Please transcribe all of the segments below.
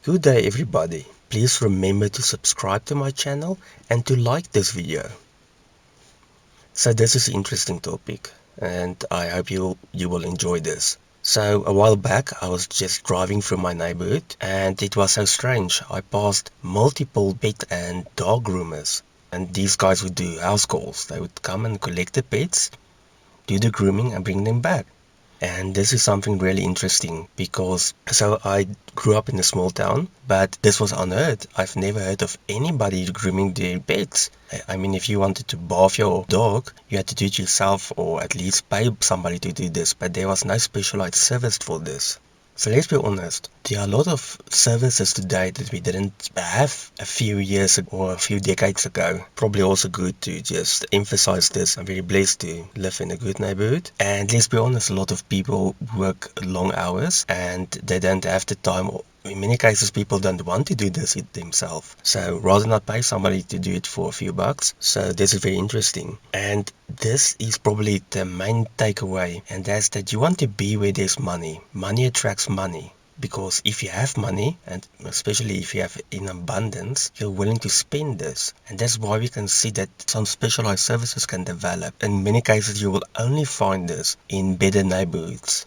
Good day everybody. Please remember to subscribe to my channel and to like this video. So this is an interesting topic and I hope you will enjoy this. So a while back I was just driving through my neighborhood and it was so strange. I passed multiple pet and dog groomers, and these guys would do house calls. They would come and collect the pets, do the grooming and bring them back. And this is something really interesting because I grew up in a small town, but this was unheard. I've never heard of anybody grooming their pets. I mean, if you wanted to bath your dog, you had to do it yourself or at least pay somebody to do this, but there was no specialized service for this. So let's be honest, there are a lot of services today that we didn't have a few years ago or a few decades ago. Probably also good to just emphasize this. I'm very blessed to live in a good neighborhood. And let's be honest, a lot of people work long hours and they don't have the time. In many cases, people don't want to do this themselves. So rather not pay somebody to do it for a few bucks. So this is very interesting. And this is probably the main takeaway. And that's that you want to be where there's money. Money attracts money. Because if you have money, and especially if you have in abundance, you're willing to spend this. And that's why we can see that some specialized services can develop. In many cases, you will only find this in better neighborhoods.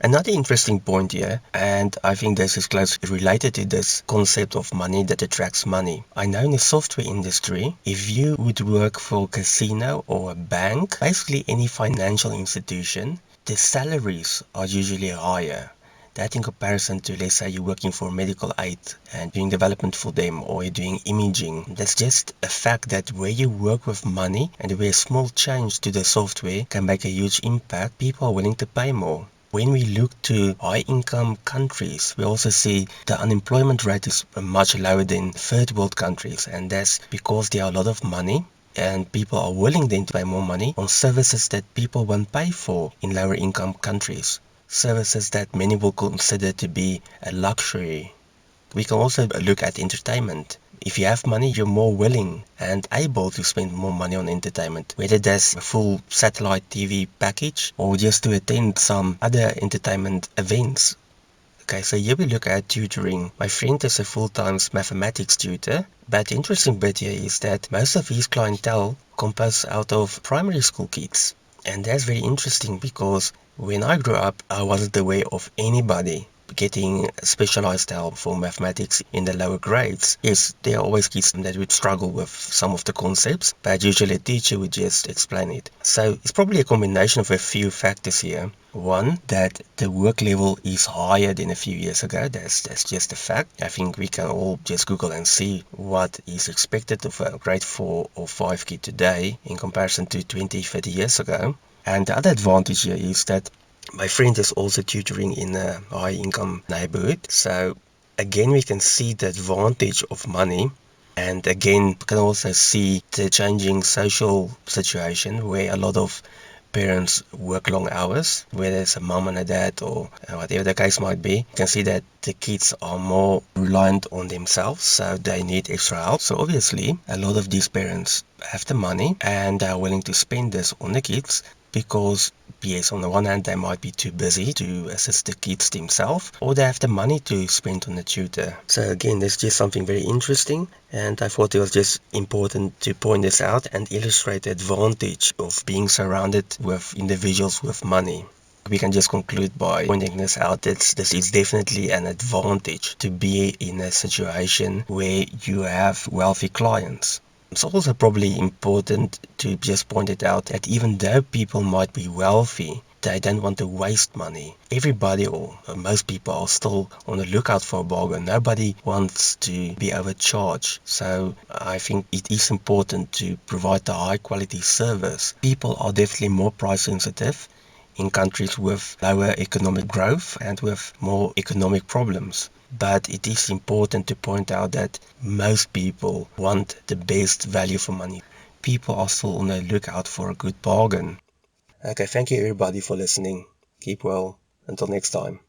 Another interesting point here, and I think this is closely related to this concept of money that attracts money. I know in the software industry, if you would work for a casino or a bank, basically any financial institution, the salaries are usually higher. That in comparison to, let's say, you're working for medical aid and doing development for them, or you're doing imaging. That's just a fact that where you work with money and where a small change to the software can make a huge impact, people are willing to pay more. When we look to high-income countries, we also see the unemployment rate is much lower than third world countries, and that's because there are a lot of money and people are willing then to pay more money on services that people won't pay for in lower income countries. Services that many will consider to be a luxury. We can also look at entertainment. If you have money, you're more willing and able to spend more money on entertainment, whether that's a full satellite TV package or just to attend some other entertainment events. Okay, so here we look at tutoring. My friend is a full-time mathematics tutor, but the interesting bit here is that most of his clientele composed out of primary school kids. And that's very interesting because when I grew up, I wasn't aware of anybody getting specialized help for mathematics in the lower grades. Yes, there are always kids that would struggle with some of the concepts, but usually a teacher would just explain it. So it's probably a combination of a few factors here. One, that the work level is higher than a few years ago. That's just a fact. I think we can all just Google and see what is expected of a grade 4 or 5 kid today in comparison to 20, 30 years ago. And the other advantage here is that my friend is also tutoring in a high income neighborhood. So again, we can see the advantage of money. And again, we can also see the changing social situation where a lot of parents work long hours, whether it's a mom and a dad or whatever the case might be. You can see that the kids are more reliant on themselves, so they need extra help. So obviously, a lot of these parents have the money and they are willing to spend this on the kids because, yes, on the one hand, they might be too busy to assist the kids themselves, or they have the money to spend on a tutor. So again, that's just something very interesting, and I thought it was just important to point this out and illustrate the advantage of being surrounded with individuals with money. We can just conclude by pointing this out that this is definitely an advantage to be in a situation where you have wealthy clients. It's also probably important to just point it out that even though people might be wealthy, they don't want to waste money. Everybody or most people are still on the lookout for a bargain. Nobody wants to be overcharged. So I think it is important to provide a high quality service. People are definitely more price sensitive in countries with lower economic growth and with more economic problems. But it is important to point out that most people want the best value for money. People are still on the lookout for a good bargain. Okay, thank you everybody for listening. Keep well. Until next time.